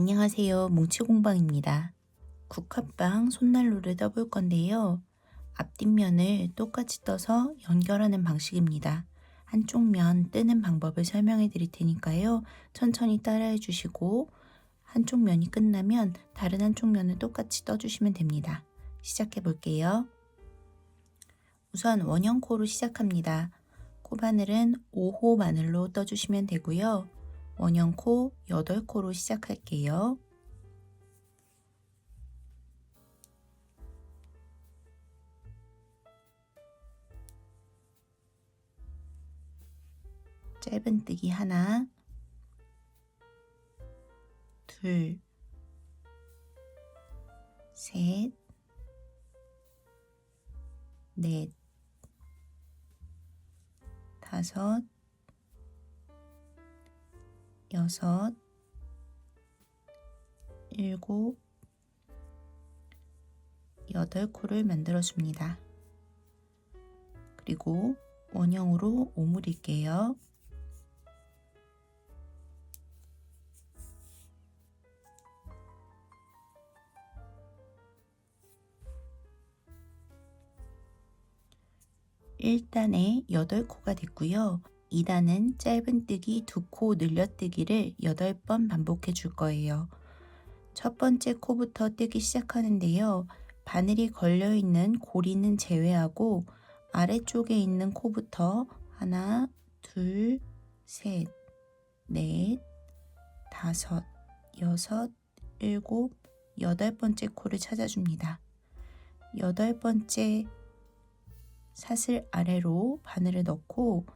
안녕하세요. 뭉치공방입니다. 국화빵 손난로를 떠볼 건데요. 앞뒷면을 똑같이 떠서 연결하는 방식입니다. 한쪽 면 뜨는 방법을 설명해 드릴 테니까요. 천천히 따라해 주시고 한쪽 면이 끝나면 다른 한쪽 면을 똑같이 떠주시면 됩니다. 시작해 볼게요. 우선 원형코로 시작합니다. 코바늘은 5호 바늘로 떠주시면 되고요. 원형코 8코로 시작할게요. 짧은뜨기 하나, 둘, 셋, 넷, 다섯, 여섯, 일곱, 8코를 만들어줍니다. 그리고 원형으로 오므릴게요. (1단에) 8코가 됐고요. 2단은 짧은뜨기 2코 늘려뜨기를 8번 반복해 줄 거예요. 첫 번째 코부터 뜨기 시작하는데요. 바늘이 걸려있는 고리는 제외하고 아래쪽에 있는 코부터 하나, 둘, 셋, 넷, 다섯, 여섯, 일곱, 8번째 코를 찾아줍니다. 8번째 사슬 아래로 바늘을 넣고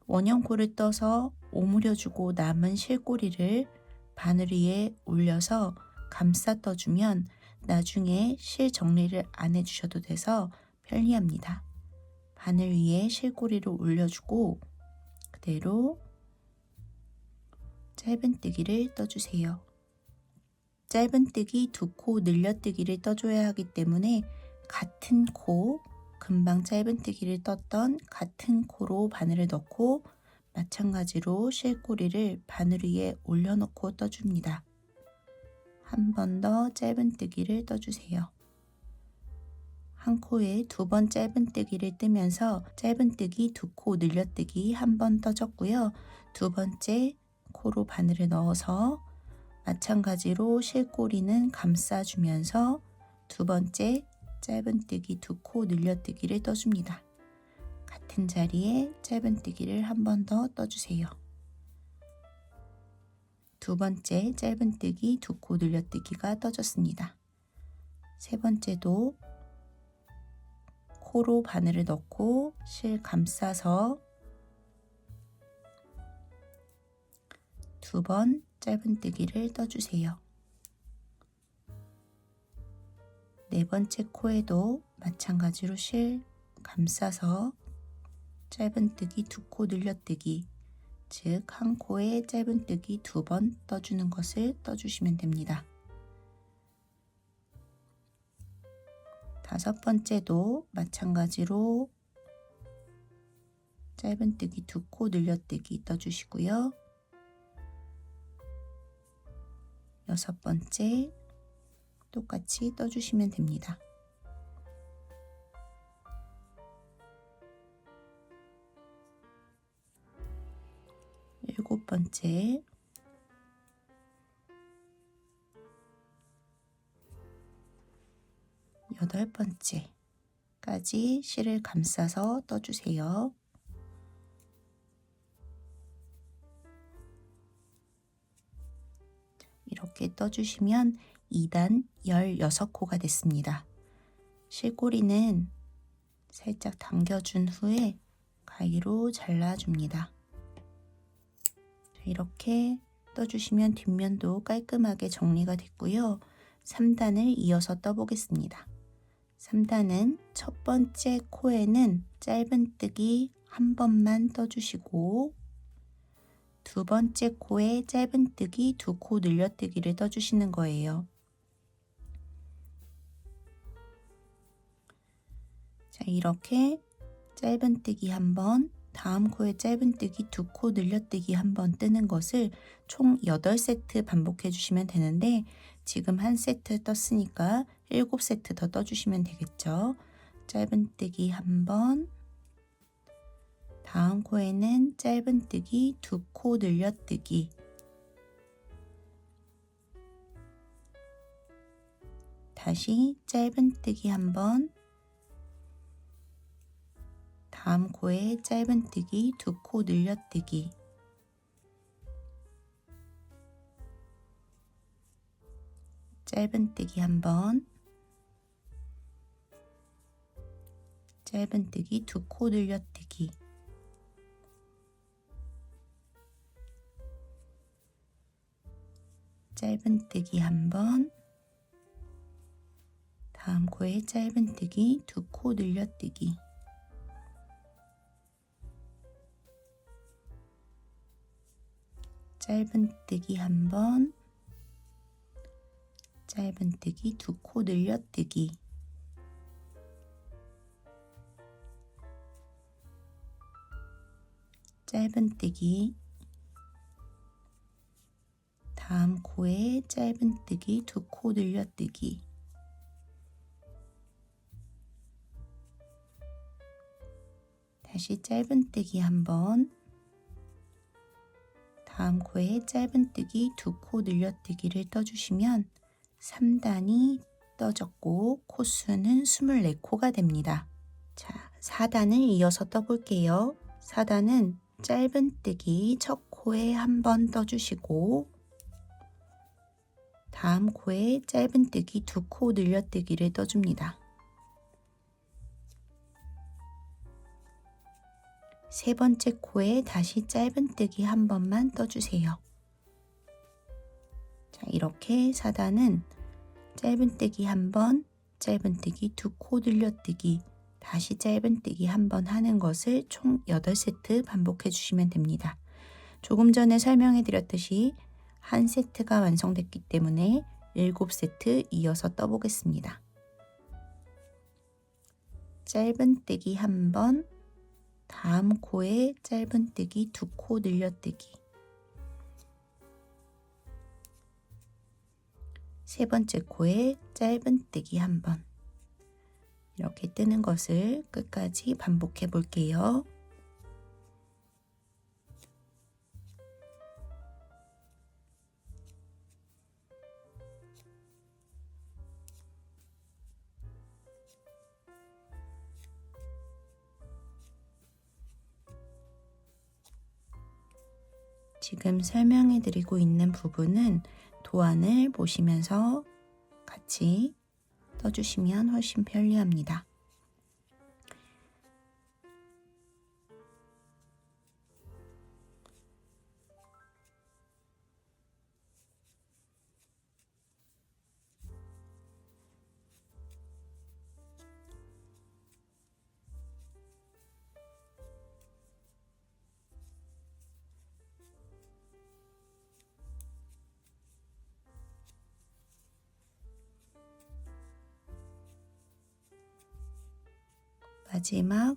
원형코를 떠서 오므려주고 남은 실꼬리를 바늘 위에 올려서 감싸 떠주면 나중에 실 정리를 안 해주셔도 돼서 편리합니다. 바늘 위에 실꼬리를 올려주고 그대로 짧은뜨기를 떠주세요. 짧은뜨기 2코 늘려뜨기를 떠줘야 하기 때문에 같은 코, 금방 짧은뜨기를 떴던 같은 코로 바늘을 넣고 마찬가지로 실꼬리를 바늘 위에 올려놓고 떠줍니다. 한 번 더 짧은뜨기를 떠주세요. 한 코에 2번 짧은뜨기를 뜨면서 짧은뜨기 2코 늘려뜨기 한 번 떠줬고요. 두 번째 코로 바늘을 넣어서 마찬가지로 실꼬리는 감싸주면서 두 번째 짧은뜨기 2코 늘려뜨기를 떠줍니다. 같은 자리에 짧은뜨기를 한 번 더 떠주세요. 두 번째 짧은뜨기 2코 늘려뜨기가 떠졌습니다. 세 번째도 코로 바늘을 넣고 실 감싸서 2번 짧은뜨기를 떠주세요. 네 번째 코에도 마찬가지로 실 감싸서 짧은뜨기 2코 늘려뜨기, 즉 한 코에 짧은뜨기 2번 떠주는 것을 떠주시면 됩니다. 다섯 번째도 마찬가지로 짧은뜨기 2코 늘려뜨기 떠주시고요. 여섯 번째 똑같이 떠주시면 됩니다. 일곱 번째, 여덟 번째까지 실을 감싸서 떠주세요. 이렇게 떠주시면 2단 16코가 됐습니다. 실꼬리는 살짝 당겨준 후에 가위로 잘라줍니다. 이렇게 떠주시면 뒷면도 깔끔하게 정리가 됐고요. 3단을 이어서 떠보겠습니다. 3단은 첫 번째 코에는 짧은뜨기 한 번만 떠주시고 두 번째 코에 짧은뜨기 2코 늘려뜨기를 떠주시는 거예요. 자, 이렇게 짧은뜨기 한 번, 다음 코에 짧은뜨기 2코 늘려뜨기 한 번 뜨는 것을 총 8세트 반복해 주시면 되는데 지금 한 세트 떴으니까 7세트 더 떠주시면 되겠죠. 짧은뜨기 한 번, 다음 코에는 짧은뜨기 2코 늘려뜨기, 다시 짧은뜨기 한 번, 다음 코에 짧은뜨기 2코 늘려뜨기, 짧은뜨기 한 번, 짧은뜨기 2코 늘려뜨기, 짧은뜨기 한 번, 다음 코에 짧은뜨기 2코 늘려뜨기, 짧은뜨기 한 번, 짧은뜨기 2코 늘려뜨기, 짧은뜨기, 다음 코에 짧은뜨기 2코 늘려뜨기, 다시 짧은뜨기 한 번, 다음 코에 짧은뜨기 2코 늘려뜨기를 떠주시면 3단이 떠졌고 코수는 24코가 됩니다. 자, 4단을 이어서 떠볼게요. 4단은 짧은뜨기 첫 코에 한 번 떠주시고 다음 코에 짧은뜨기 2코 늘려뜨기를 떠줍니다. 세 번째 코에 다시 짧은뜨기 한 번만 떠주세요. 자, 이렇게 4단은 짧은뜨기 한 번, 짧은뜨기 2코 늘려뜨기, 다시 짧은뜨기 한 번 하는 것을 총 8세트 반복해 주시면 됩니다. 조금 전에 설명해 드렸듯이 한 세트가 완성됐기 때문에 7세트 이어서 떠보겠습니다. 짧은뜨기 한 번, 다음 코에 짧은뜨기 2코 늘려뜨기, 세 번째 코에 짧은뜨기 한 번, 이렇게 뜨는 것을 끝까지 반복해 볼게요. 지금 설명해 드리고 있는 부분은 도안을 보시면서 같이 떠주시면 훨씬 편리합니다. 마지막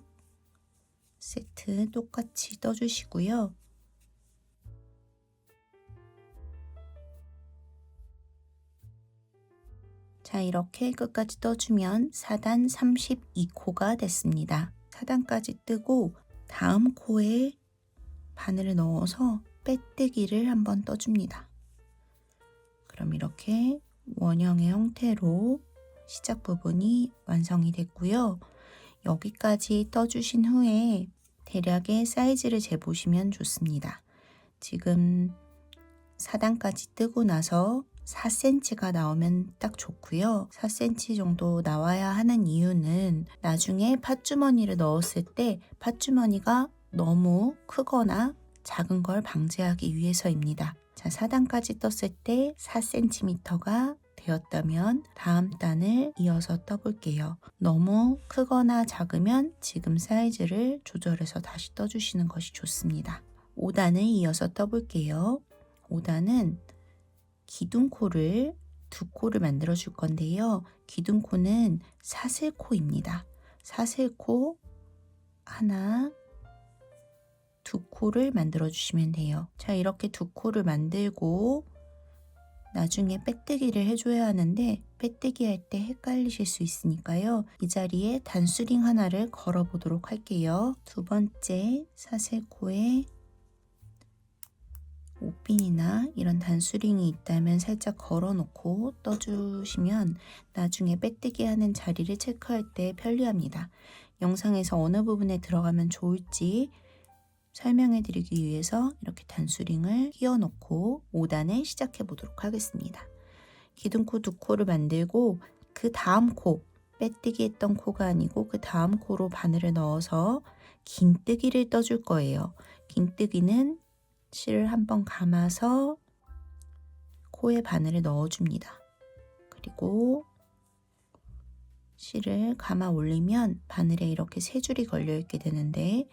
세트 똑같이 떠주시고요. 자, 이렇게 끝까지 떠주면 4단 32코가 됐습니다. 4단까지 뜨고 다음 코에 바늘을 넣어서 빼뜨기를 한번 떠줍니다. 그럼 이렇게 원형의 형태로 시작 부분이 완성이 됐고요. 여기까지 떠주신 후에 대략의 사이즈를 재보시면 좋습니다. 지금 4단까지 뜨고 나서 4cm가 나오면 딱 좋고요. 4cm 정도 나와야 하는 이유는 나중에 팥주머니를 넣었을 때 팥주머니가 너무 크거나 작은 걸 방지하기 위해서입니다. 자, 4단까지 떴을 때 4cm가 되었다면 다음 단을 이어서 떠볼게요. 너무 크거나 작으면 지금 사이즈를 조절해서 다시 떠주시는 것이 좋습니다. 5단을 이어서 떠볼게요. 5단은 기둥코를 2코를 만들어 줄 건데요. 기둥코는 사슬코입니다. 사슬코 하나, 두 코를 만들어 주시면 돼요. 자, 이렇게 두 코를 만들고 나중에 빼뜨기를 해줘야 하는데 빼뜨기 할 때 헷갈리실 수 있으니까요. 이 자리에 단수링 하나를 걸어 보도록 할게요. 두 번째 사슬코에 옷핀이나 이런 단수링이 있다면 살짝 걸어 놓고 떠주시면 나중에 빼뜨기 하는 자리를 체크할 때 편리합니다. 영상에서 어느 부분에 들어가면 좋을지 설명해 드리기 위해서 이렇게 단수링을 끼워 놓고 5단을 시작해 보도록 하겠습니다. 기둥코 두 코를 만들고 그 다음 코, 빼뜨기 했던 코가 아니고 그 다음 코로 바늘을 넣어서 긴뜨기를 떠줄 거예요. 긴뜨기는 실을 한번 감아서 코에 바늘을 넣어줍니다. 그리고 실을 감아 올리면 바늘에 이렇게 세 줄이 걸려 있게 되는데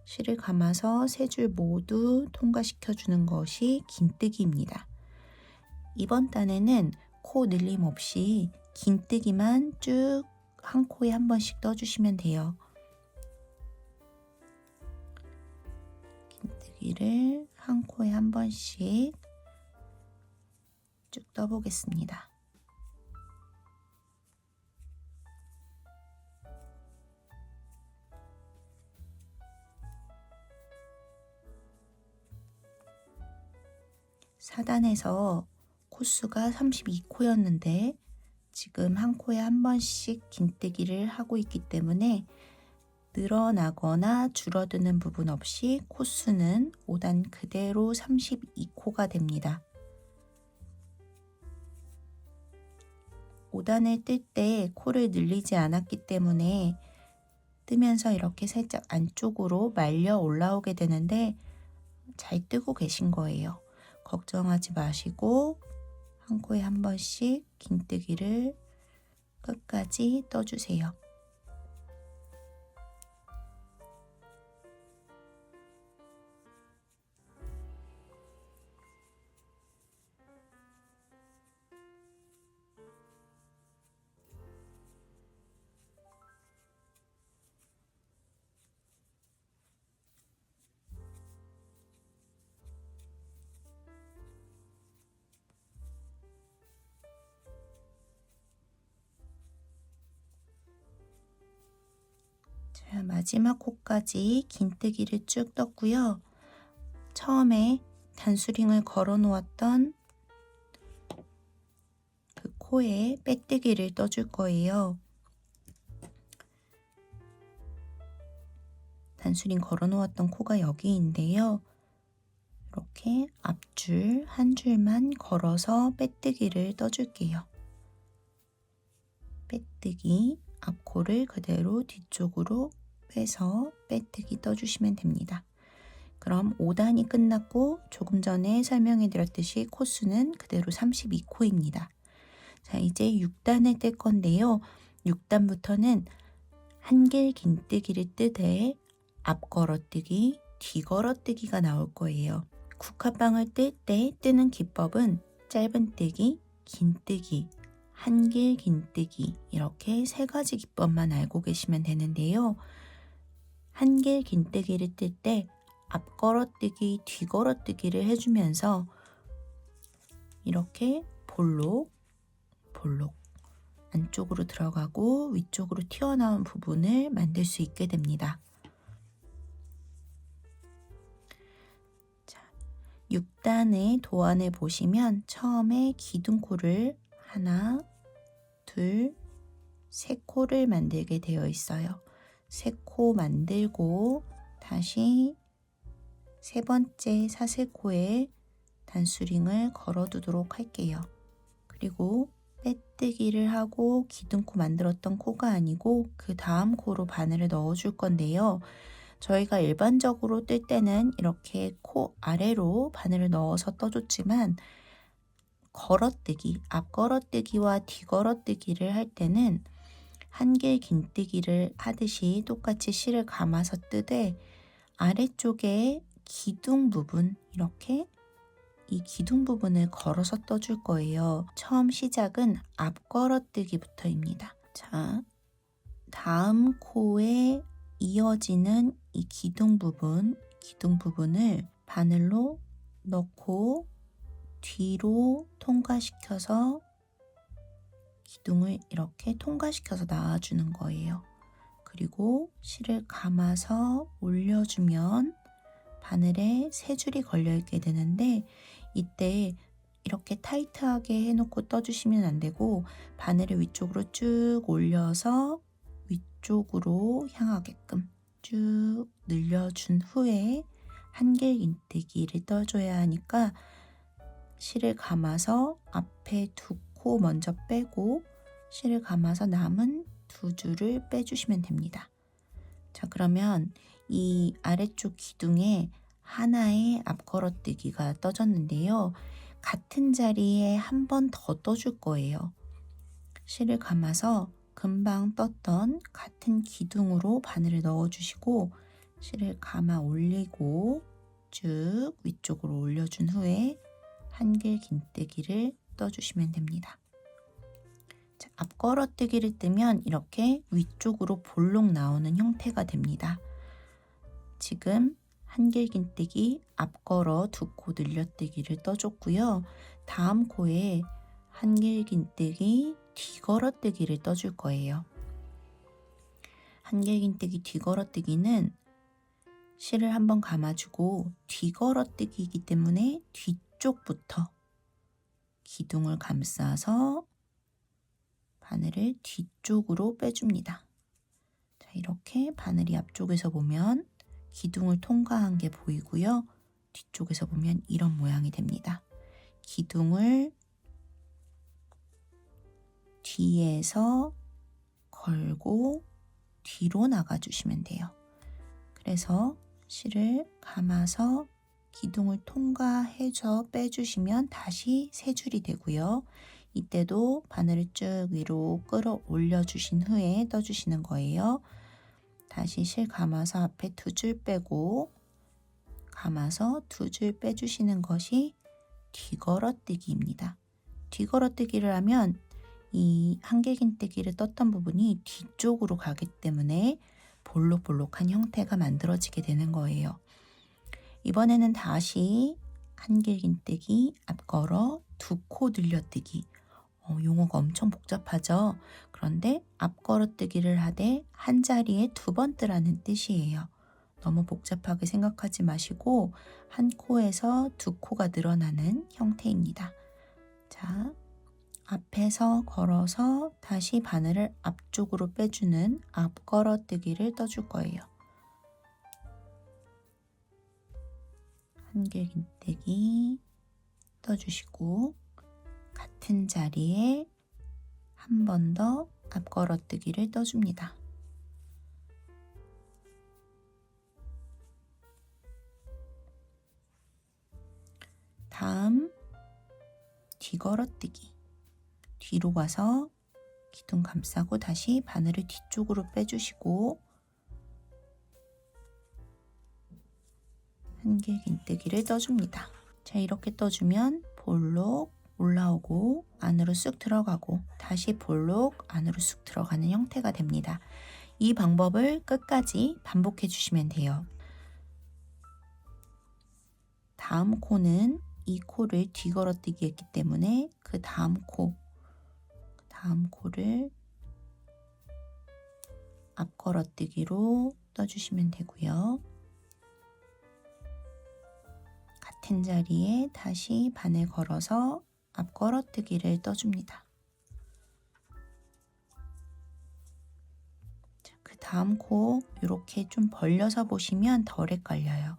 실을 감아서 세 줄 모두 통과시켜 주는 것이 긴뜨기입니다. 이번 단에는 코 늘림 없이 긴뜨기만 쭉 한 코에 한 번씩 떠주시면 돼요. 긴뜨기를 한 코에 한 번씩 쭉 떠보겠습니다. 사단에서 코수가 32코였는데 지금 한 코에 한 번씩 긴뜨기를 하고 있기 때문에 늘어나거나 줄어드는 부분 없이 코수는 5단 그대로 32코가 됩니다. 5단을 뜰 때 코를 늘리지 않았기 때문에 뜨면서 이렇게 살짝 안쪽으로 말려 올라오게 되는데 잘 뜨고 계신 거예요. 걱정하지 마시고 한 코에 한 번씩 긴뜨기를 끝까지 떠주세요. 자, 마지막 코까지 긴뜨기를 쭉 떴고요. 처음에 단수링을 걸어 놓았던 그 코에 빼뜨기를 떠줄 거예요. 단수링 걸어 놓았던 코가 여기인데요. 이렇게 앞줄 한 줄만 걸어서 빼뜨기를 떠줄게요. 빼뜨기, 앞코를 그대로 뒤쪽으로 빼서 빼뜨기 떠주시면 됩니다. 그럼 5단이 끝났고 조금 전에 설명해 드렸듯이 코수는 그대로 32코입니다. 자, 이제 6단을 뜰 건데요. 6단부터는 한길 긴뜨기를 뜨되 앞 걸어뜨기, 뒤 걸어뜨기가 나올 거예요. 국화빵을 뜰 때 뜨는 기법은 짧은뜨기, 긴뜨기, 한길 긴뜨기 이렇게 세 가지 기법만 알고 계시면 되는데요. 한길 긴뜨기를 뜰 때 앞 걸어뜨기, 뒤 걸어뜨기를 해주면서 이렇게 볼록 안쪽으로 들어가고 위쪽으로 튀어나온 부분을 만들 수 있게 됩니다. 자, 6단의 도안을 보시면 처음에 기둥코를 하나, 둘, 세 코를 만들게 되어 있어요. 세 코 만들고 다시 세 번째 사슬코에 단수링을 걸어 두도록 할게요. 그리고 빼뜨기를 하고 기둥코 만들었던 코가 아니고 그 다음 코로 바늘을 넣어 줄 건데요. 저희가 일반적으로 뜰 때는 이렇게 코 아래로 바늘을 넣어서 떠줬지만 걸어뜨기, 앞 걸어뜨기와 뒤 걸어뜨기를 할 때는 한길 긴뜨기를 하듯이 똑같이 실을 감아서 뜨되 아래쪽에 기둥 부분 이렇게 이 기둥 부분을 걸어서 떠줄 거예요. 처음 시작은 앞 걸어뜨기부터입니다. 자, 다음 코에 이어지는 이 기둥 부분, 기둥 부분을 바늘로 넣고 뒤로 통과시켜서 기둥을 이렇게 통과시켜서 나와주는 거예요. 그리고 실을 감아서 올려주면 바늘에 세 줄이 걸려있게 되는데, 이때 이렇게 타이트하게 해놓고 떠주시면 안 되고 바늘을 위쪽으로 쭉 올려서 위쪽으로 향하게끔 쭉 늘려준 후에 한길긴뜨기를 떠줘야 하니까 실을 감아서 앞에 두 코 먼저 빼고 실을 감아서 남은 두 줄을 빼주시면 됩니다. 자, 그러면 이 아래쪽 기둥에 하나의 앞걸어뜨기가 떠졌는데요. 같은 자리에 한 번 더 떠줄 거예요. 실을 감아서 금방 떴던 같은 기둥으로 바늘을 넣어주시고 실을 감아 올리고 쭉 위쪽으로 올려준 후에 한길긴뜨기를 떠주시면 됩니다. 자, 앞걸어뜨기를 뜨면 이렇게 위쪽으로 볼록 나오는 형태가 됩니다. 지금 한길긴뜨기, 앞걸어 두 코 늘려뜨기를 떠줬고요. 다음 코에 한길긴뜨기, 뒤걸어뜨기를 떠줄 거예요. 한길긴뜨기, 뒤걸어뜨기는 실을 한번 감아주고 뒤걸어뜨기이기 때문에 뒤쪽부터 기둥을 감싸서 바늘을 뒤쪽으로 빼줍니다. 자, 이렇게 바늘이 앞쪽에서 보면 기둥을 통과한 게 보이고요. 뒤쪽에서 보면 이런 모양이 됩니다. 기둥을 뒤에서 걸고 뒤로 나가주시면 돼요. 그래서 실을 감아서 기둥을 통과해서 빼주시면 다시 세 줄이 되고요. 이때도 바늘을 쭉 위로 끌어올려 주신 후에 떠주시는 거예요. 다시 실 감아서 앞에 두 줄 빼고 감아서 두 줄 빼주시는 것이 뒤걸어뜨기입니다. 뒤걸어뜨기를 하면 이 한길긴뜨기를 떴던 부분이 뒤쪽으로 가기 때문에 볼록볼록한 형태가 만들어지게 되는 거예요. 이번에는 다시 한길긴뜨기, 앞걸어, 두 코 늘려뜨기. 용어가 엄청 복잡하죠? 그런데 앞걸어뜨기를 하되 한 자리에 두 번 뜨라는 뜻이에요. 너무 복잡하게 생각하지 마시고 한 코에서 두 코가 늘어나는 형태입니다. 자, 앞에서 걸어서 다시 바늘을 앞쪽으로 빼주는 앞걸어뜨기를 떠줄 거예요. 한길긴뜨기 떠주시고 같은 자리에 한 번 더 앞걸어뜨기를 떠줍니다. 다음 뒤걸어뜨기. 뒤로 가서 기둥 감싸고 다시 바늘을 뒤쪽으로 빼주시고 한길긴뜨기를 떠줍니다. 자, 이렇게 떠주면 볼록 올라오고 안으로 쑥 들어가고 다시 볼록 안으로 쑥 들어가는 형태가 됩니다. 이 방법을 끝까지 반복해 주시면 돼요. 다음 코는 이 코를 뒤걸어뜨기 했기 때문에 그 다음 코를 앞걸어뜨기로 떠주시면 되고요. 같은 자리에 다시 바늘 걸어서 앞걸어뜨기를 떠줍니다. 자, 그 다음 코 이렇게 좀 벌려서 보시면 덜 헷갈려요.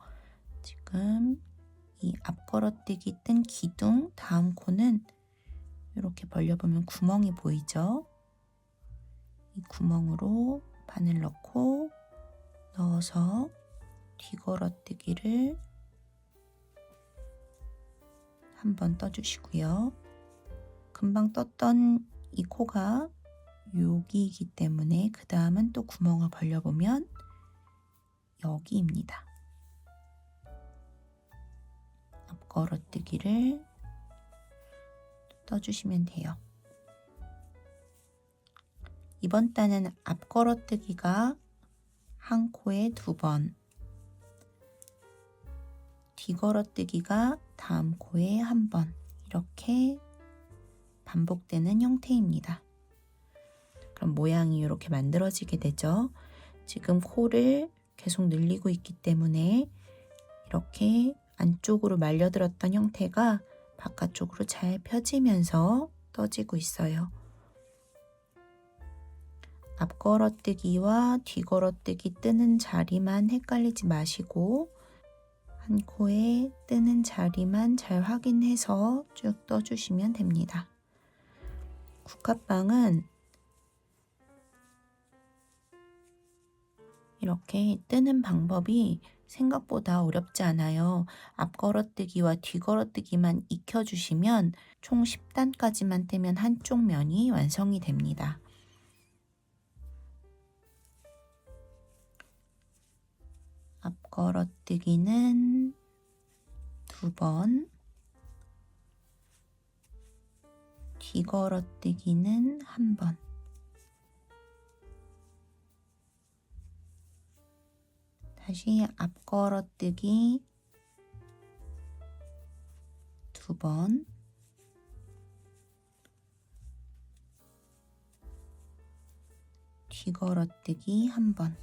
지금 이 앞걸어뜨기 뜬 기둥 다음 코는 이렇게 벌려보면 구멍이 보이죠? 이 구멍으로 바늘 넣어서 뒤걸어뜨기를 한번 떠주시고요. 금방 떴던 이 코가 여기이기 때문에 그 다음은 또 구멍을 벌려보면 여기입니다. 앞걸어뜨기를 떠주시면 돼요. 이번 단은 앞걸어뜨기가 한 코에 2번, 뒤걸어뜨기가 다음 코에 한 번 이렇게 반복되는 형태입니다. 그럼 모양이 이렇게 만들어지게 되죠. 지금 코를 계속 늘리고 있기 때문에 이렇게 안쪽으로 말려들었던 형태가 바깥쪽으로 잘 펴지면서 떠지고 있어요. 앞걸어뜨기와 뒤걸어뜨기 뜨는 자리만 헷갈리지 마시고 한 코에 뜨는 자리만 잘 확인해서 쭉 떠주시면 됩니다. 국화빵은 이렇게 뜨는 방법이 생각보다 어렵지 않아요. 앞걸어뜨기와 뒤걸어뜨기만 익혀주시면 총 10단까지만 뜨면 한쪽 면이 완성이 됩니다. 앞걸어뜨기는 2번, 뒤걸어뜨기는 1번. 다시 앞걸어뜨기 2번, 뒤걸어뜨기 1번.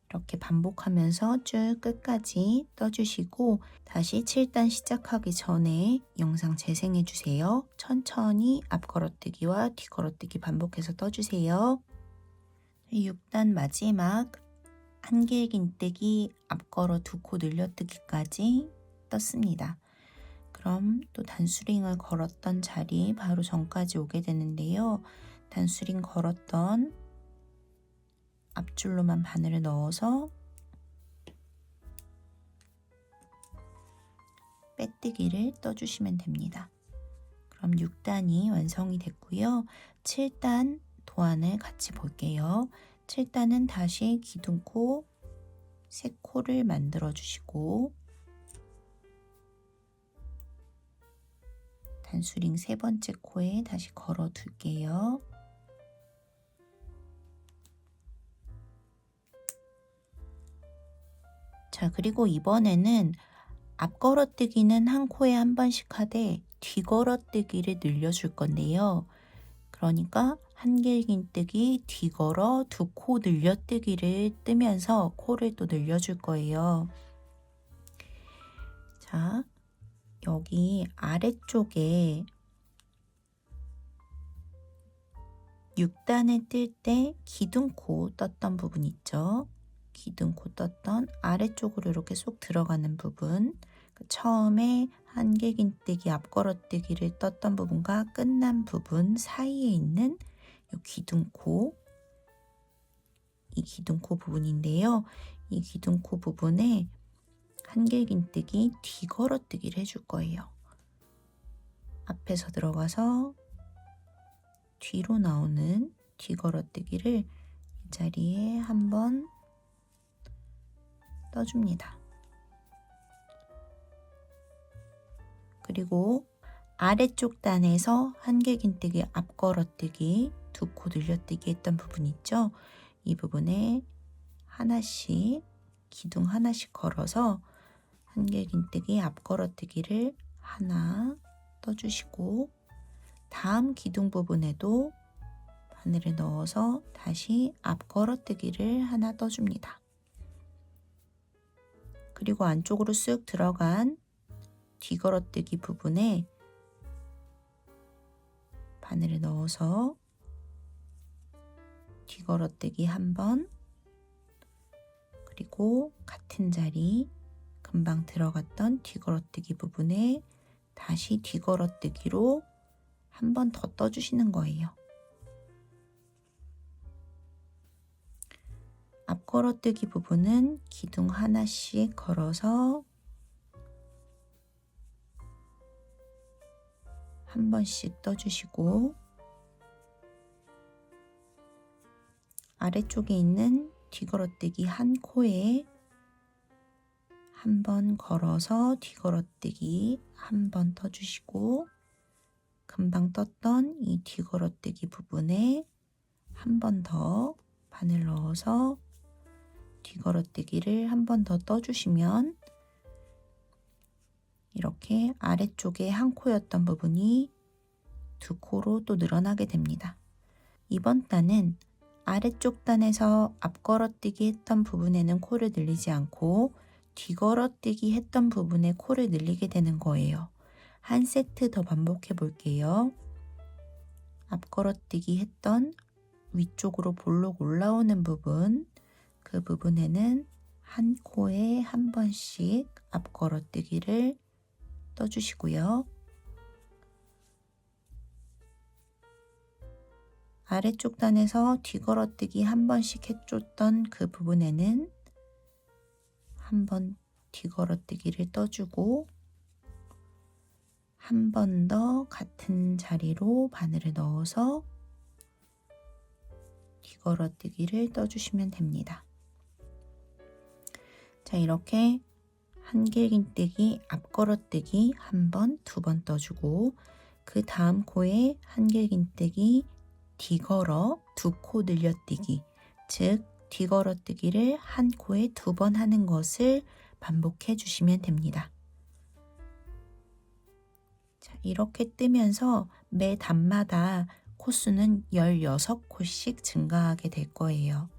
이렇게 반복하면서 쭉 끝까지 떠주시고 다시 7단 시작하기 전에 영상 재생해 주세요. 천천히 앞걸어뜨기와 뒤걸어뜨기 반복해서 떠주세요. 6단 마지막 한길긴뜨기 앞걸어 2코 늘려뜨기까지 떴습니다. 그럼 또 단수링을 걸었던 자리 바로 전까지 오게 되는데요. 단수링 걸었던 앞줄로만 바늘을 넣어서 빼뜨기를 떠주시면 됩니다. 그럼 6단이 완성이 됐고요. 7단 도안을 같이 볼게요. 7단은 다시 기둥코 3코를 만들어 주시고 단수링 3번째 코에 다시 걸어 둘게요. 자, 그리고 이번에는 앞걸어뜨기는 한 코에 한 번씩 하되 뒤걸어뜨기를 늘려줄 건데요. 그러니까 한길긴뜨기, 뒤걸어, 2코 늘려뜨기를 뜨면서 코를 또 늘려줄 거예요. 자, 여기 아래쪽에 6단을 뜰 때 기둥코 떴던 부분 있죠? 기둥코 떴던 아래쪽으로 이렇게 쏙 들어가는 부분, 처음에 한길긴뜨기 앞걸어뜨기를 떴던 부분과 끝난 부분 사이에 있는 이 기둥코, 이 기둥코 부분인데요. 이 기둥코 부분에 한길긴뜨기 뒤걸어뜨기를 해줄 거예요. 앞에서 들어가서 뒤로 나오는 뒤걸어뜨기를 이 자리에 한번 떠줍니다. 그리고 아래쪽 단에서 한길긴뜨기 앞걸어뜨기 2코 늘려뜨기 했던 부분 있죠? 이 부분에 하나씩 기둥 하나씩 걸어서 한길긴뜨기 앞걸어뜨기를 하나 떠주시고 다음 기둥 부분에도 바늘을 넣어서 다시 앞걸어뜨기를 하나 떠줍니다. 그리고 안쪽으로 쓱 들어간 뒤걸어뜨기 부분에 바늘을 넣어서 뒤걸어뜨기 1번, 그리고 같은 자리 금방 들어갔던 뒤걸어뜨기 부분에 다시 뒤걸어뜨기로 1번 더 떠주시는 거예요. 앞걸어뜨기 부분은 기둥 하나씩 걸어서 한 번씩 떠주시고 아래쪽에 있는 뒤걸어뜨기 한 코에 한 번 걸어서 뒤걸어뜨기 한 번 떠주시고 금방 떴던 이 뒤걸어뜨기 부분에 한 번 더 바늘 넣어서 뒤걸어뜨기를 한 번 더 떠주시면 이렇게 아래쪽에 한 코였던 부분이 두 코로 또 늘어나게 됩니다. 이번 단은 아래쪽 단에서 앞걸어뜨기 했던 부분에는 코를 늘리지 않고 뒤걸어뜨기 했던 부분에 코를 늘리게 되는 거예요. 한 세트 더 반복해 볼게요. 앞걸어뜨기 했던 위쪽으로 볼록 올라오는 부분, 그 부분에는 한 코에 한 번씩 앞걸어뜨기를 떠주시고요. 아래쪽 단에서 뒤걸어뜨기 한 번씩 해줬던 그 부분에는 한 번 뒤걸어뜨기를 떠주고 한 번 더 같은 자리로 바늘을 넣어서 뒤걸어뜨기를 떠주시면 됩니다. 자, 이렇게 한길긴뜨기, 앞걸어뜨기 한 번, 두 번 떠주고 그 다음 코에 한길긴뜨기, 뒤걸어, 두 코 늘려뜨기, 즉 뒤걸어뜨기를 한 코에 두 번 하는 것을 반복해 주시면 됩니다. 자, 이렇게 뜨면서 매 단마다 코수는 16코씩 증가하게 될 거예요.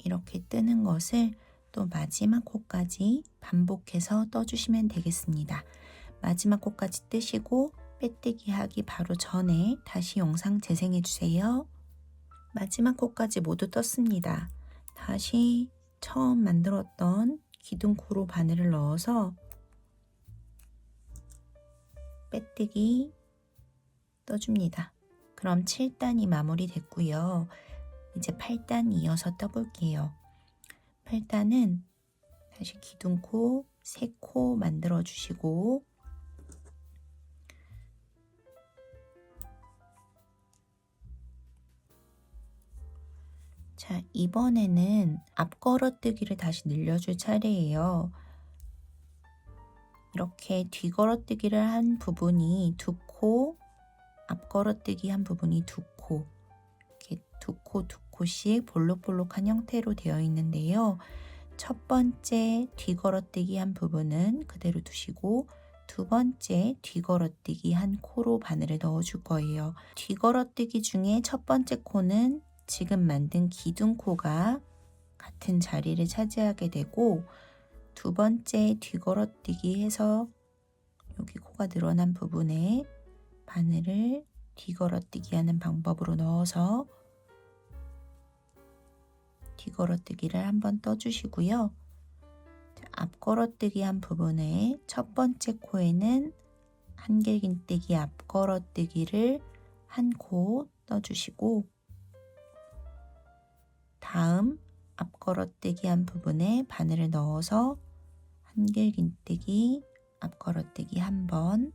이렇게 뜨는 것을 또 마지막 코까지 반복해서 떠주시면 되겠습니다. 마지막 코까지 뜨시고 빼뜨기 하기 바로 전에 다시 영상 재생해 주세요. 마지막 코까지 모두 떴습니다. 다시 처음 만들었던 기둥코로 바늘을 넣어서 빼뜨기 떠줍니다. 그럼 7단이 마무리됐고요. 이제 8단 이어서 떠볼게요. 8단은 다시 기둥코 3코 만들어 주시고 자, 이번에는 앞걸어뜨기를 다시 늘려줄 차례예요. 이렇게 뒤걸어뜨기를 한 부분이 두 코, 앞걸어뜨기 한 부분이 두 코, 이렇게 두 코씩 볼록볼록한 형태로 되어 있는데요. 첫 번째 뒤걸어뜨기 한 부분은 그대로 두시고 두 번째 뒤걸어뜨기 한 코로 바늘을 넣어줄 거예요. 뒤걸어뜨기 중에 첫 번째 코는 지금 만든 기둥코가 같은 자리를 차지하게 되고 두 번째 뒤걸어뜨기 해서 여기 코가 늘어난 부분에 바늘을 뒤걸어뜨기 하는 방법으로 넣어서 뒤걸어뜨기를 한번 떠주시고요. 앞걸어뜨기 한 부분에 첫 번째 코에는 한길긴뜨기 앞걸어뜨기를 한 코 떠주시고 다음 앞걸어뜨기 한 부분에 바늘을 넣어서 한길긴뜨기 앞걸어뜨기 한 번,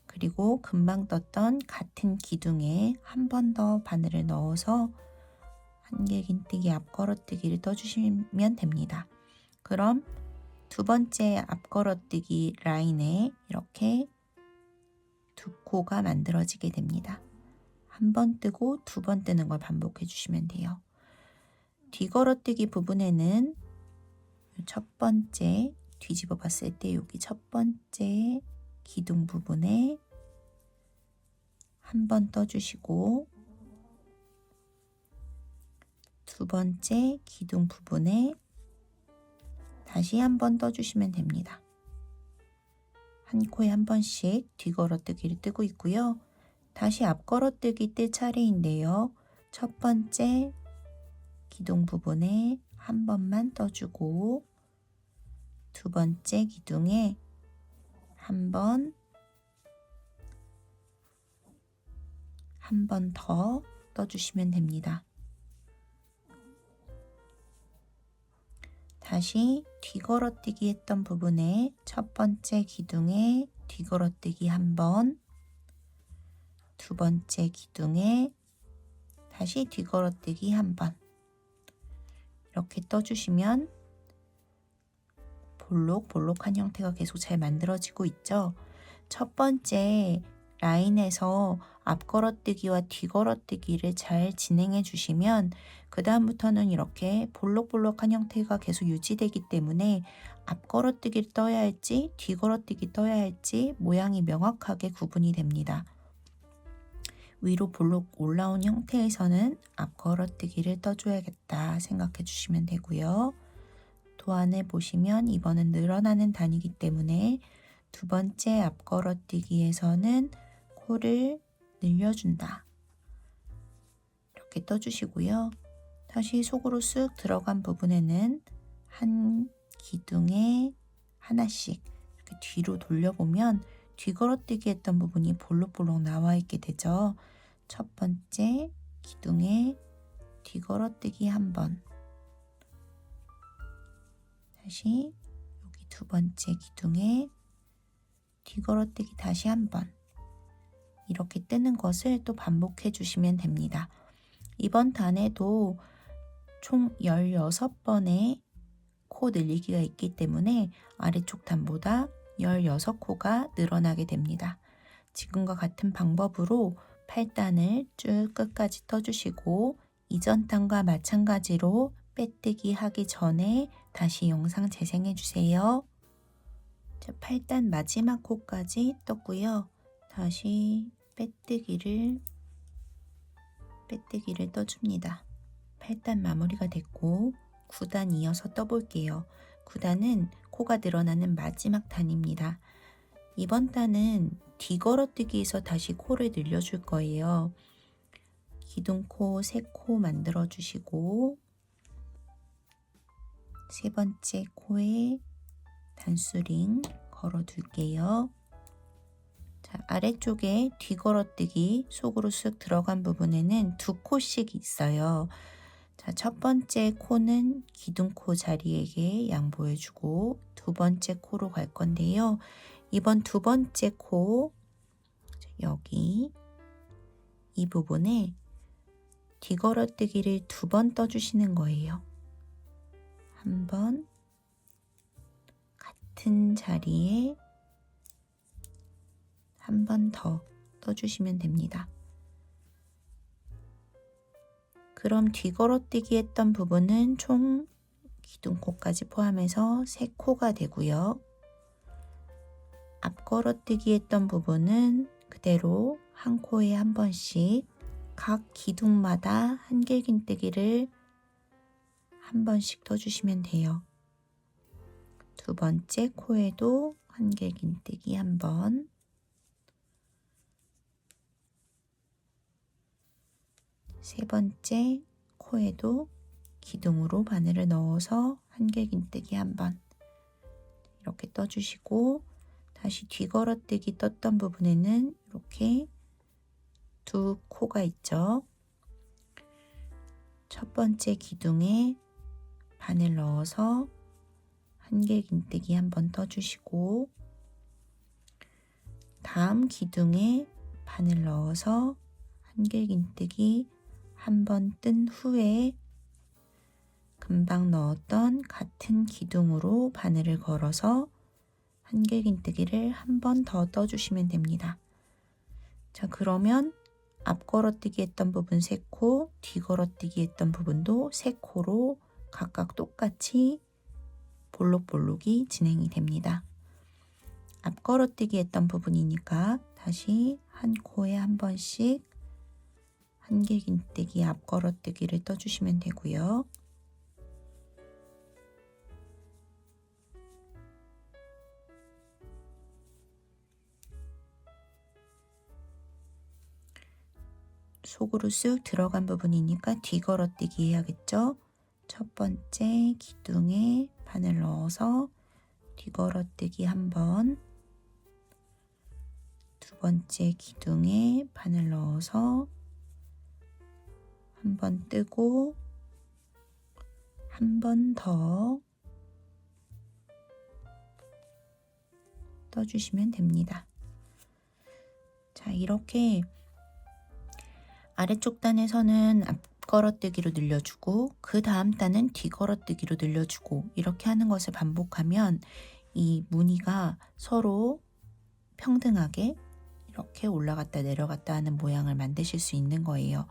그리고 금방 떴던 같은 기둥에 한 번 더 바늘을 넣어서 한길긴뜨기 앞걸어뜨기를 떠주시면 됩니다. 그럼 두 번째 앞걸어뜨기 라인에 이렇게 두 코가 만들어지게 됩니다. 한 번 뜨고 두 번 뜨는 걸 반복해 주시면 돼요. 뒤걸어뜨기 부분에는 첫 번째 뒤집어 봤을 때 여기 첫 번째 기둥 부분에 한 번 떠주시고 두 번째 기둥 부분에 다시 한 번 떠주시면 됩니다. 한 코에 한 번씩 뒤걸어뜨기를 뜨고 있고요. 다시 앞걸어뜨기 뜰 차례인데요. 첫 번째 기둥 부분에 한 번만 떠주고 두 번째 기둥에 한 번 더 떠주시면 됩니다. 다시 뒤걸어뜨기 했던 부분에 첫 번째 기둥에 뒤걸어뜨기 한 번, 두 번째 기둥에 다시 뒤걸어뜨기 한 번. 이렇게 떠주시면 볼록볼록한 형태가 계속 잘 만들어지고 있죠. 첫 번째 라인에서 앞걸어뜨기와 뒤걸어뜨기를 잘 진행해 주시면 그 다음부터는 이렇게 볼록볼록한 형태가 계속 유지되기 때문에 앞걸어뜨기를 떠야 할지 뒤걸어뜨기 떠야 할지 모양이 명확하게 구분이 됩니다. 위로 볼록 올라온 형태에서는 앞걸어뜨기를 떠줘야겠다 생각해 주시면 되고요. 도안을 보시면 이번은 늘어나는 단이기 때문에 두 번째 앞걸어뜨기에서는 코를 늘려준다. 이렇게 떠주시고요. 다시 속으로 쓱 들어간 부분에는 한 기둥에 하나씩 이렇게 뒤로 돌려보면 뒤걸어뜨기 했던 부분이 볼록볼록 나와 있게 되죠. 첫 번째 기둥에 뒤걸어뜨기 한 번. 다시 여기 두 번째 기둥에 뒤걸어뜨기 다시 한 번. 이렇게 뜨는 것을 또 반복해 주시면 됩니다. 이번 단에도 총 16번의 코 늘리기가 있기 때문에 아래쪽 단보다 16코가 늘어나게 됩니다. 지금과 같은 방법으로 8단을 쭉 끝까지 떠주시고 이전 단과 마찬가지로 빼뜨기 하기 전에 다시 영상 재생해 주세요. 자, 8단 마지막 코까지 떴고요. 다시 빼뜨기를 떠줍니다. 8단 마무리가 됐고 9단 이어서 떠볼게요. 9단은 코가 늘어나는 마지막 단입니다. 이번 단은 뒤걸어뜨기에서 다시 코를 늘려줄 거예요. 기둥코 3코 만들어 주시고 세 번째 코에 단수링 걸어 둘게요. 자, 아래쪽에 뒤걸어뜨기 속으로 쓱 들어간 부분에는 2코씩 있어요. 자, 첫 번째 코는 기둥코 자리에게 양보해주고 두 번째 코로 갈 건데요. 이번 두 번째 코 여기 이 부분에 뒤걸어뜨기를 2번 떠주시는 거예요. 한 번 같은 자리에 한 번 더 떠주시면 됩니다. 그럼 뒤걸어뜨기 했던 부분은 총 기둥코까지 포함해서 3코가 되고요. 앞걸어뜨기 했던 부분은 그대로 한 코에 한 번씩 각 기둥마다 한길긴뜨기를 한 번씩 떠주시면 돼요. 두 번째 코에도 한길긴뜨기 한 번, 세 번째 코에도 기둥으로 바늘을 넣어서 한길긴뜨기 한 번 이렇게 떠주시고 다시 뒤걸어뜨기 떴던 부분에는 이렇게 2코가 있죠. 첫 번째 기둥에 바늘 넣어서 한길긴뜨기 한 번 떠주시고 다음 기둥에 바늘 넣어서 한길긴뜨기 한 번 뜬 후에 금방 넣었던 같은 기둥으로 바늘을 걸어서 한길긴뜨기를 한 번 더 떠주시면 됩니다. 자, 그러면 앞걸어뜨기 했던 부분 3코, 뒤걸어뜨기 했던 부분도 3코로 각각 똑같이 볼록볼록이 진행이 됩니다. 앞걸어뜨기 했던 부분이니까 다시 한 코에 한 번씩 한길긴뜨기 앞걸어뜨기를 떠주시면 되고요. 속으로 쓱 들어간 부분이니까 뒤걸어뜨기 해야겠죠. 첫 번째 기둥에 바늘 넣어서 뒤걸어뜨기 한 번, 두 번째 기둥에 바늘 넣어서 한 번 뜨고 한 번 더 떠주시면 됩니다. 자, 이렇게 아래쪽 단에서는 앞걸어뜨기로 늘려주고 그 다음 단은 뒤걸어뜨기로 늘려주고 이렇게 하는 것을 반복하면 이 무늬가 서로 평등하게 이렇게 올라갔다 내려갔다 하는 모양을 만드실 수 있는 거예요.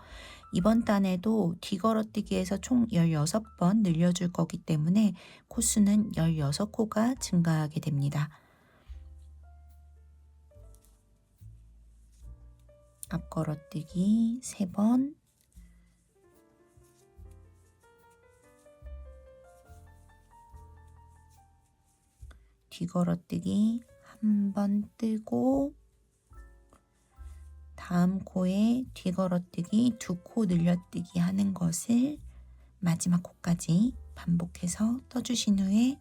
이번 단에도 뒤걸어뜨기에서 총 16번 늘려줄 거기 때문에 코수는 16코가 증가하게 됩니다. 앞걸어뜨기 3번, 뒤걸어뜨기 1번 뜨고 다음 코에 뒤걸어뜨기 2코 늘려뜨기 하는 것을 마지막 코까지 반복해서 떠주신 후에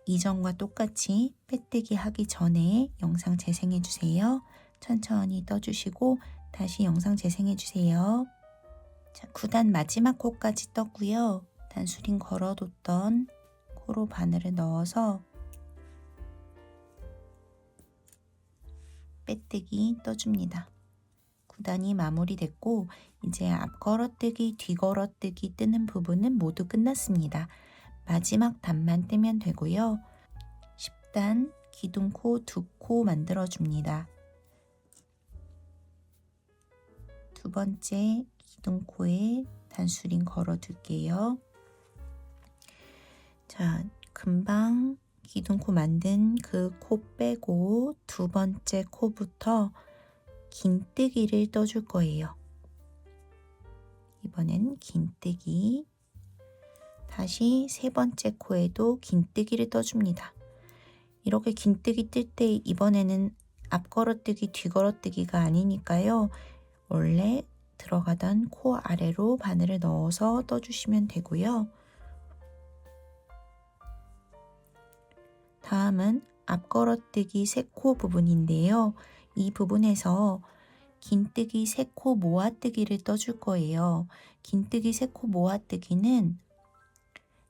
이전과 똑같이 빼뜨기 하기 전에 영상 재생해 주세요. 천천히 떠주시고 다시 영상 재생해 주세요. 자, 9단 마지막 코까지 떴고요. 단수링 걸어뒀던 코로 바늘을 넣어서 빼뜨기 떠줍니다. 9단이 마무리됐고 이제 앞걸어뜨기, 뒤걸어뜨기 뜨는 부분은 모두 끝났습니다. 마지막 단만 뜨면 되고요. 10단 기둥코 2코 만들어줍니다. 두 번째 기둥코에 단수링 걸어둘게요. 자, 금방 기둥코 만든 그 코 빼고 두 번째 코부터 긴뜨기를 떠줄 거예요. 이번엔 긴뜨기. 다시 세 번째 코에도 긴뜨기를 떠줍니다. 이렇게 긴뜨기 뜰 때 이번에는 앞걸어뜨기, 뒤걸어뜨기가 아니니까요. 원래 들어가던 코 아래로 바늘을 넣어서 떠주시면 되고요. 다음은 앞걸어뜨기 3코 부분인데요. 이 부분에서 긴뜨기 3코 모아뜨기를 떠줄 거예요. 긴뜨기 3코 모아뜨기는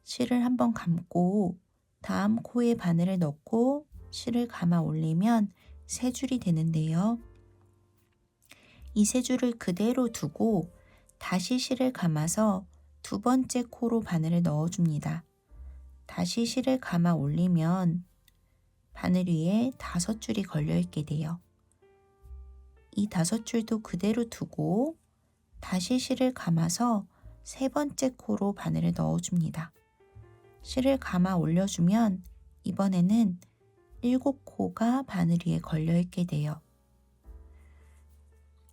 실을 한번 감고 다음 코에 바늘을 넣고 실을 감아 올리면 3줄이 되는데요. 이 3줄을 그대로 두고 다시 실을 감아서 두 번째 코로 바늘을 넣어줍니다. 다시 실을 감아 올리면 바늘 위에 5줄이 걸려 있게 돼요. 이 5줄도 그대로 두고 다시 실을 감아서 세 번째 코로 바늘을 넣어줍니다. 실을 감아 올려주면 이번에는 7코가 바늘 위에 걸려 있게 돼요.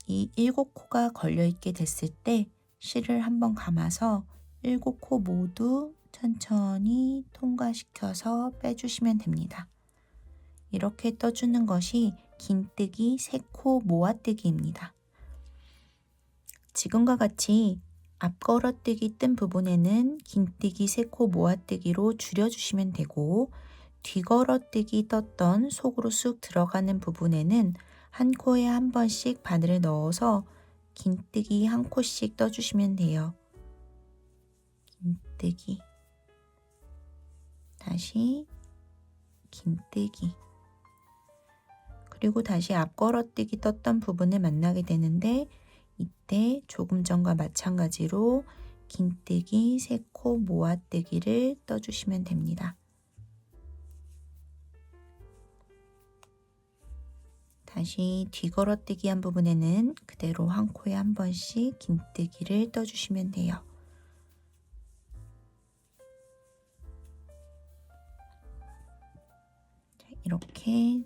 이 7코가 걸려 있게 됐을 때 실을 한번 감아서 7코 모두 천천히 통과시켜서 빼주시면 됩니다. 이렇게 떠주는 것이 긴뜨기 3코 모아뜨기입니다. 지금과 같이 앞걸어뜨기 뜬 부분에는 긴뜨기 3코 모아뜨기로 줄여주시면 되고 뒤걸어뜨기 떴던 속으로 쑥 들어가는 부분에는 한 코에 한 번씩 바늘을 넣어서 긴뜨기 1코씩 떠주시면 돼요. 긴뜨기, 다시 긴뜨기, 그리고 다시 앞걸어뜨기 떴던 부분을 만나게 되는데 이때 조금 전과 마찬가지로 긴뜨기 3코 모아뜨기를 떠주시면 됩니다. 다시 뒤걸어뜨기 한 부분에는 그대로 한 코에 한 번씩 긴뜨기를 떠주시면 돼요. 이렇게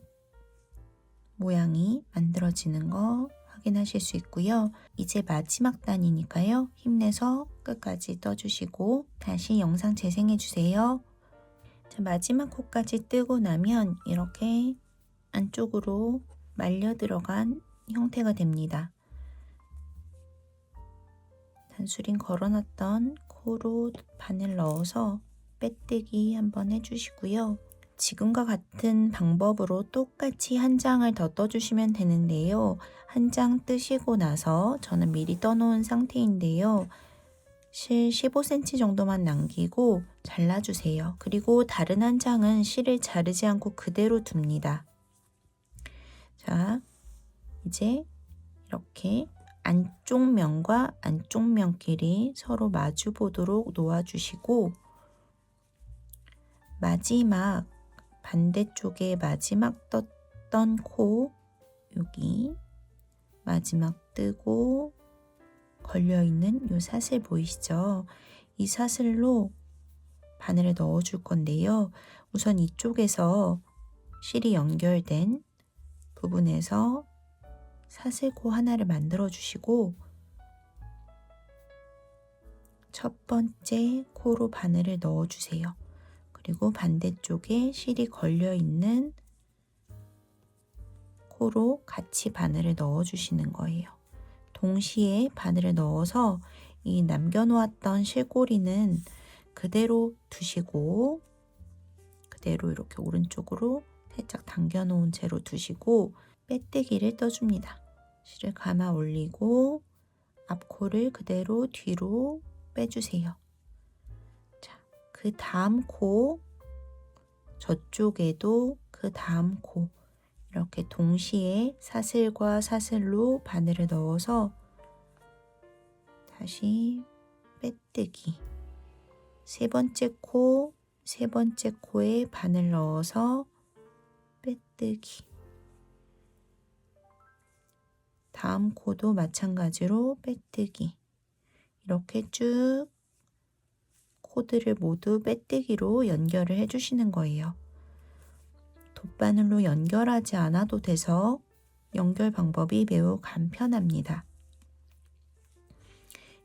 모양이 만들어지는 거 확인하실 수 있고요. 이제 마지막 단이니까요. 힘내서 끝까지 떠주시고 다시 영상 재생해 주세요. 자, 마지막 코까지 뜨고 나면 이렇게 안쪽으로 말려 들어간 형태가 됩니다. 단수링 걸어놨던 코로 바늘 넣어서 빼뜨기 한번 해주시고요. 지금과 같은 방법으로 똑같이 한 장을 더 떠주시면 되는데요. 한 장 뜨시고 나서 저는 미리 떠놓은 상태인데요. 실 15cm 정도만 남기고 잘라주세요. 그리고 다른 한 장은 실을 자르지 않고 그대로 둡니다. 자, 이제 이렇게 안쪽 면과 안쪽 면끼리 서로 마주 보도록 놓아주시고 마지막 반대쪽에 마지막 떴던 코 여기 마지막 뜨고 걸려있는 이 사슬 보이시죠? 이 사슬로 바늘을 넣어줄 건데요. 우선 이쪽에서 실이 연결된 부분에서 사슬코 하나를 만들어 주시고 첫 번째 코로 바늘을 넣어 주세요. 그리고 반대쪽에 실이 걸려 있는 코로 같이 바늘을 넣어 주시는 거예요. 동시에 바늘을 넣어서 이 남겨놓았던 실고리는 그대로 두시고 그대로 이렇게 오른쪽으로 살짝 당겨놓은 채로 두시고 빼뜨기를 떠줍니다. 실을 감아 올리고 앞코를 그대로 뒤로 빼주세요. 자, 그 다음 코 저쪽에도 그 다음 코 이렇게 동시에 사슬과 사슬로 바늘을 넣어서 다시 빼뜨기 세 번째 코에 바늘 넣어서 빼뜨기 다음 코도 마찬가지로 빼뜨기 이렇게 쭉 코드를 모두 빼뜨기로 연결을 해주시는 거예요. 돗바늘로 연결하지 않아도 돼서 연결 방법이 매우 간편합니다.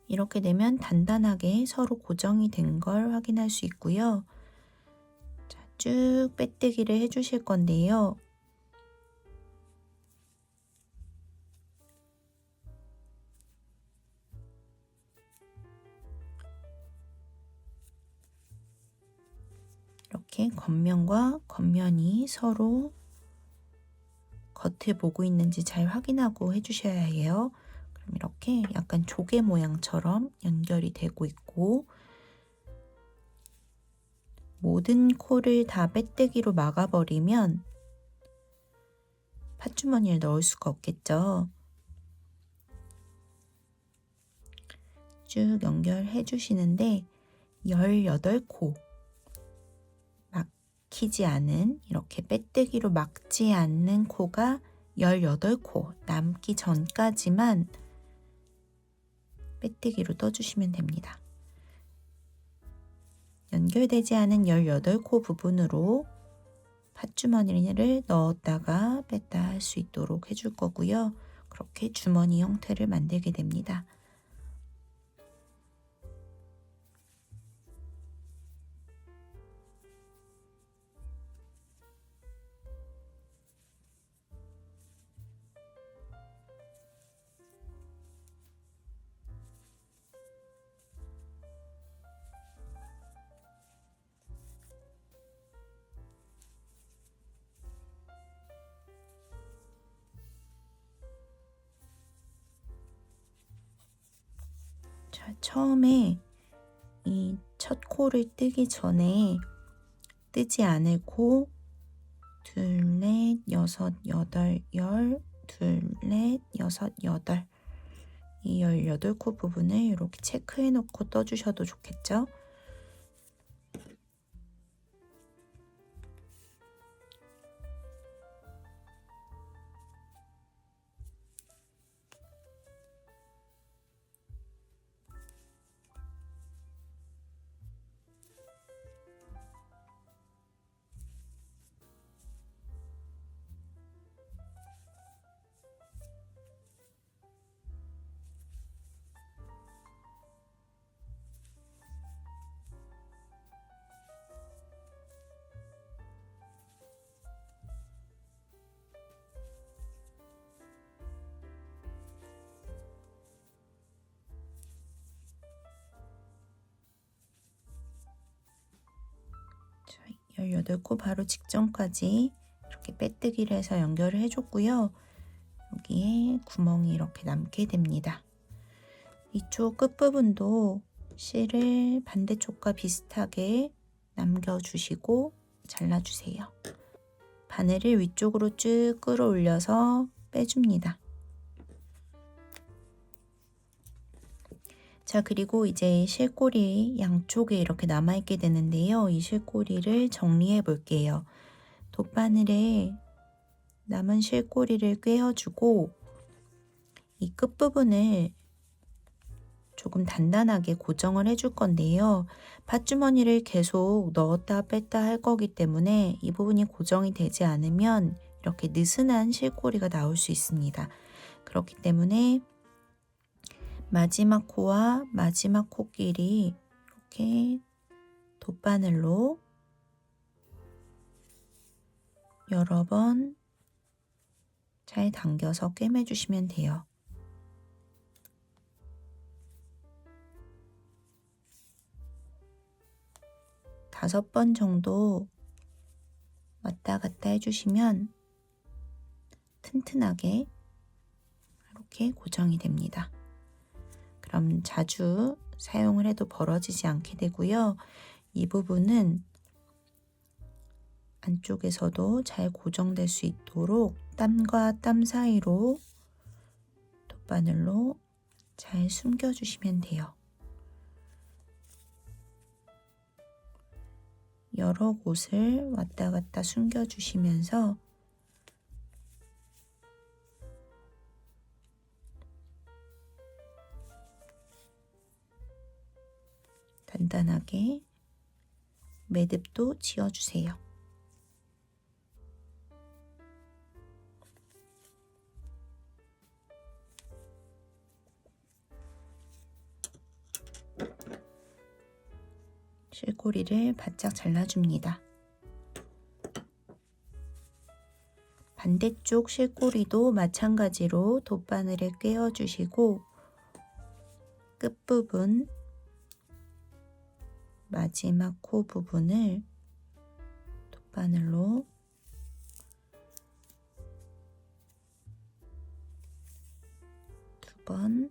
이렇게 되면 단단하게 서로 고정이 된 걸 확인할 수 있고요. 자, 쭉 빼뜨기를 해주실 건데요. 이렇게 겉면과 겉면이 서로 겉을 보고 있는지 잘 확인하고 해주셔야 해요. 그럼 이렇게 약간 조개 모양처럼 연결이 되고 있고 모든 코를 다 빼뜨기로 막아버리면 팥주머니를 넣을 수가 없겠죠. 쭉 연결해 주시는데 18코 막히지 않은 이렇게 빼뜨기로 막지 않는 코가 18코 남기 전까지만 빼뜨기로 떠주시면 됩니다. 연결되지 않은 18코 부분으로 팥주머니를 넣었다가 뺐다 할 수 있도록 해줄 거고요. 그렇게 주머니 형태를 만들게 됩니다. 자, 처음에 이 첫 코를 뜨기 전에 뜨지 않을 코 둘, 넷, 여섯, 여덟, 둘, 넷, 여섯, 여덟 이 18코 부분을 이렇게 체크해 놓고 떠주셔도 좋겠죠? 자, 18코 바로 직전까지 이렇게 빼뜨기를 해서 연결을 해줬고요. 여기에 구멍이 이렇게 남게 됩니다. 이쪽 끝부분도 실을 반대쪽과 비슷하게 남겨주시고 잘라주세요. 바늘을 위쪽으로 쭉 끌어올려서 빼줍니다. 자, 그리고 이제 실꼬리 양쪽에 이렇게 남아있게 되는데요. 이 실꼬리를 정리해 볼게요. 돗바늘에 남은 실꼬리를 꿰어주고 이 끝부분을 조금 단단하게 고정을 해줄 건데요. 팥주머니를 계속 넣었다 뺐다 할 거기 때문에 이 부분이 고정이 되지 않으면 이렇게 느슨한 실꼬리가 나올 수 있습니다. 그렇기 때문에 마지막 코와 마지막 코끼리 이렇게 돗바늘로 여러 번 잘 당겨서 꿰매주시면 돼요. 다섯 번 정도 왔다 갔다 해주시면 튼튼하게 이렇게 고정이 됩니다. 그럼 자주 사용을 해도 벌어지지 않게 되고요. 이 부분은 안쪽에서도 잘 고정될 수 있도록 땀과 땀 사이로 돗바늘로 잘 숨겨주시면 돼요. 여러 곳을 왔다 갔다 숨겨주시면서 단단하게 매듭도 지어주세요. 실꼬리를 바짝 잘라줍니다. 반대쪽 실꼬리도 마찬가지로 돗바늘에 꿰어주시고 끝부분 마지막 코 부분을 돗바늘로 두 번,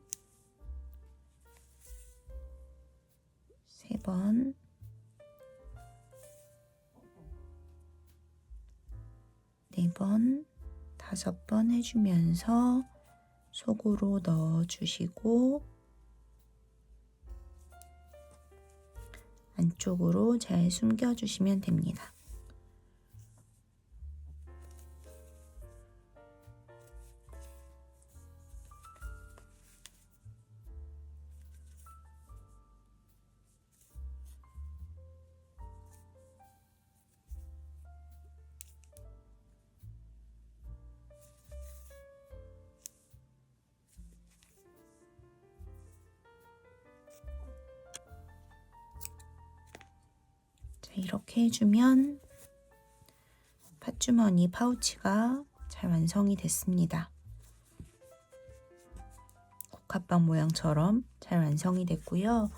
세 번, 네 번, 다섯 번 해주면서 속으로 넣어주시고 안쪽으로 잘 숨겨주시면 됩니다. 이렇게 해주면 팥주머니 파우치가 잘 완성이 됐습니다. 국화빵 모양처럼 잘 완성이 됐고요.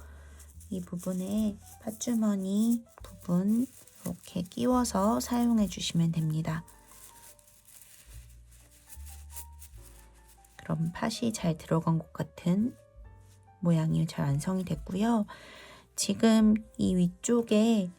이 부분에 팥주머니 부분 이렇게 끼워서 사용해 주시면 됩니다. 그럼 팥이 잘 들어간 것 같은 모양이 잘 완성이 됐고요. 지금 이 위쪽에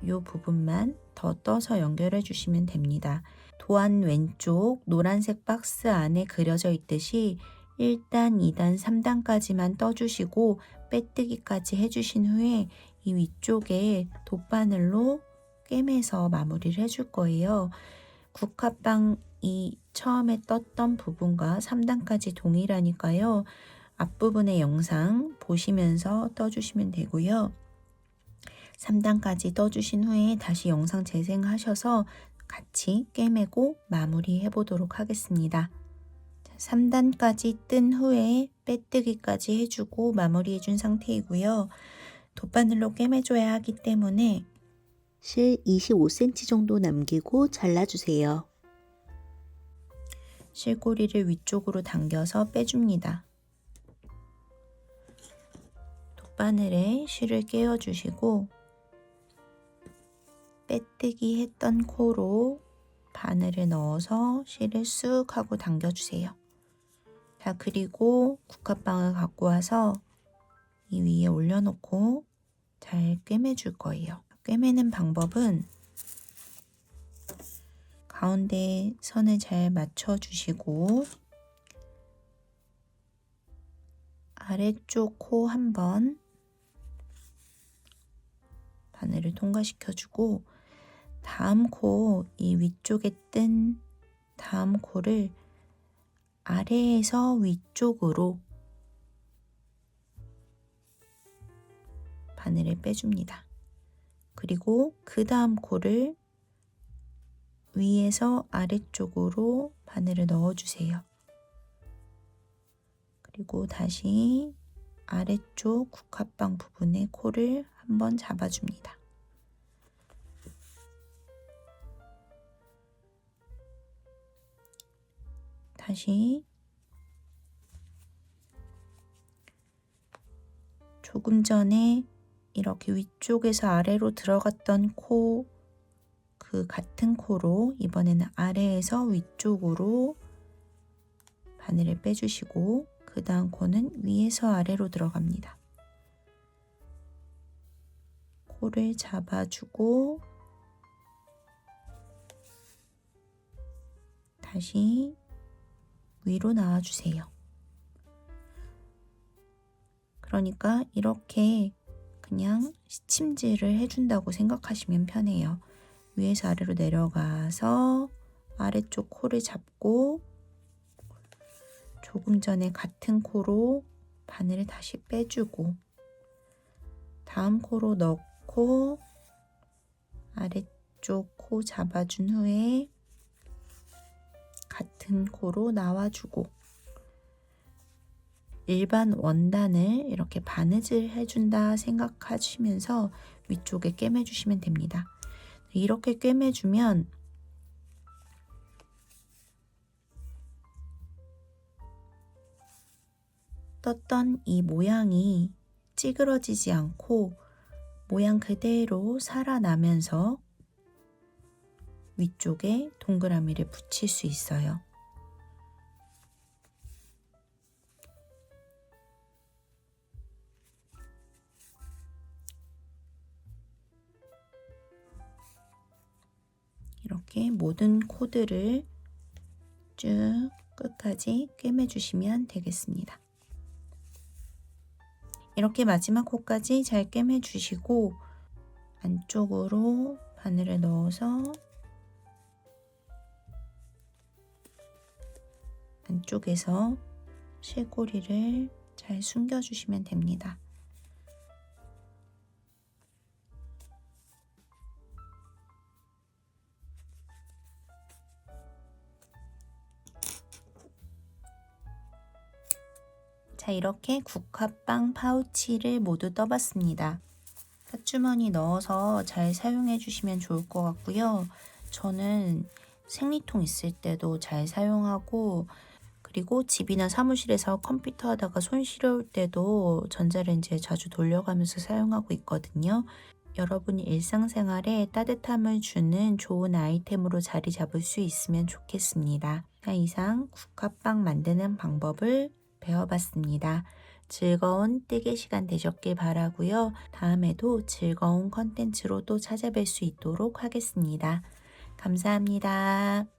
이 부분만 더 떠서 연결해 주시면 됩니다. 도안 왼쪽 노란색 박스 안에 그려져 있듯이 1단, 2단, 3단까지만 떠주시고 빼뜨기까지 해주신 후에 이 위쪽에 돗바늘로 꿰매서 마무리를 해줄 거예요. 국화빵이 처음에 떴던 부분과 3단까지 동일하니까요. 앞부분의 영상 보시면서 떠주시면 되고요. 3단까지 떠주신 후에 다시 영상 재생하셔서 같이 꿰매고 마무리해 보도록 하겠습니다. 3단까지 뜬 후에 빼뜨기까지 해주고 마무리해 준 상태이고요. 돗바늘로 꿰매줘야 하기 때문에 실 25cm 정도 남기고 잘라주세요. 실꼬리를 위쪽으로 당겨서 빼줍니다. 돗바늘에 실을 끼워주시고 빼뜨기 했던 코로 바늘을 넣어서 실을 쑥 하고 당겨주세요. 자, 그리고 국화빵을 갖고 와서 이 위에 올려놓고 잘 꿰매줄 거예요. 꿰매는 방법은 가운데 선을 잘 맞춰주시고 아래쪽 코 한번 바늘을 통과시켜주고 다음 코, 이 위쪽에 뜬 다음 코를 아래에서 위쪽으로 바늘을 빼줍니다. 그리고 그 다음 코를 위에서 아래쪽으로 바늘을 넣어주세요. 그리고 다시 아래쪽 국화빵 부분에 코를 한번 잡아줍니다. 다시 조금 전에 이렇게 위쪽에서 아래로 들어갔던 코, 그 같은 코로 이번에는 아래에서 위쪽으로 바늘을 빼주시고 그 다음 코는 위에서 아래로 들어갑니다. 코를 잡아주고 다시 위로 나와주세요. 그러니까 이렇게 그냥 시침질을 해준다고 생각하시면 편해요. 위에서 아래로 내려가서 아래쪽 코를 잡고 조금 전에 같은 코로 바늘을 다시 빼주고 다음 코로 넣고 아래쪽 코 잡아준 후에 같은 코로 나와주고 일반 원단을 이렇게 바느질 해준다 생각하시면서 위쪽에 꿰매주시면 됩니다. 이렇게 꿰매주면 떴던 이 모양이 찌그러지지 않고 모양 그대로 살아나면서 위쪽에 동그라미를 붙일 수 있어요. 이렇게 모든 코드를 쭉 끝까지 꿰매주시면 되겠습니다. 이렇게 마지막 코까지 잘 꿰매주시고 안쪽으로 바늘을 넣어서 안쪽에서 실꼬리를 잘 숨겨주시면 됩니다. 자, 이렇게 국화빵 파우치를 모두 떠봤습니다. 팥주머니 넣어서 잘 사용해 주시면 좋을 것 같고요. 저는 생리통 있을 때도 잘 사용하고 그리고 집이나 사무실에서 컴퓨터 하다가 손 시려울 때도 전자레인지에 자주 돌려가면서 사용하고 있거든요. 여러분이 일상생활에 따뜻함을 주는 좋은 아이템으로 자리 잡을 수 있으면 좋겠습니다. 자, 이상 국화빵 만드는 방법을 배워봤습니다. 즐거운 뜨개 시간 되셨길 바라고요. 다음에도 즐거운 컨텐츠로 또 찾아뵐 수 있도록 하겠습니다. 감사합니다.